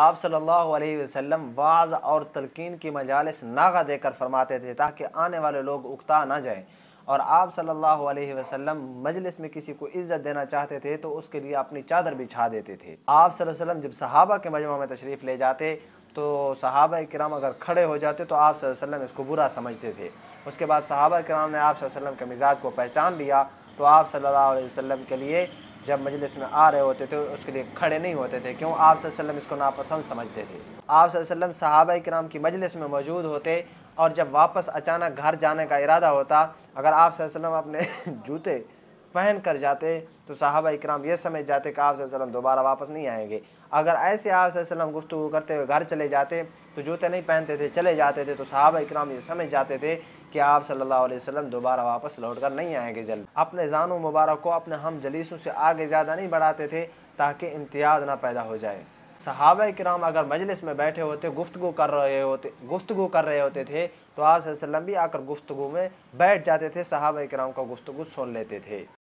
आप सल्लल्लाहु अलैहि वसल्लम वाज़ और तलकीन की मजालिस नागा देकर फरमाते थे ताकि आने वाले लोग उकता ना जाएं। और आप सल्लल्लाहु अलैहि वसल्लम मजलिस में किसी को इज़्ज़त देना चाहते थे तो उसके लिए अपनी चादर बिछा देते थे। आप सल्लल्लाहु अलैहि वसल्लम जब सहाबा के मजमा में तशरीफ़ ले जाते तो सहाबा किराम अगर खड़े हो जाते तो आप सल्लल्लाहु अलैहि वसल्लम इसको बुरा समझते थे। उसके बाद सहाबा किराम ने आप सल्लल्लाहु अलैहि वसल्लम के मिजाज को पहचान लिया तो आप सल्लल्लाहु अलैहि वसल्लम के लिए जब मजलिस में आ रहे होते थे उसके लिए खड़े नहीं होते थे, क्यों? आप सल्लल्लाहु अलैहि वसल्लम इसको नापसंद समझते थे। आप सल्लल्लाहु अलैहि वसल्लम सहाबा किराम की मजलिस में मौजूद होते और जब वापस अचानक घर जाने का इरादा होता, अगर आप सल्लल्लाहु अलैहि वसल्लम अपने जूते पहन कर जाते तो सहाबा इकराम ये समझ जाते कि आप सल्लल्लाहु अलैहि वसल्लम दोबारा वापस नहीं आएंगे। अगर ऐसे आप सल्लल्लाहु अलैहि वसल्लम गुफ्तगू करते हुए घर चले जाते तो जूते नहीं पहनते थे, चले जाते थे, तो सहाबा इकराम ये समझ जाते थे कि आप सल्लल्लाहु अलैहि वसल्लम दोबारा वापस लौट कर नहीं आएंगे जल्द। अपने जानू मुबारक को अपने हम जलीसों से आगे ज़्यादा नहीं बढ़ाते थे ताकि इम्तियाज़ ना पैदा हो जाए। सहाबा किराम अगर मजलिस में बैठे होते गुफ्तगू कर रहे होते थे तो आप सल्लल्लाहु अलैहि वसल्लम भी आकर गुफ्तगू में बैठ जाते थे, सहाबा किराम का गुफ्तगू सुन लेते थे।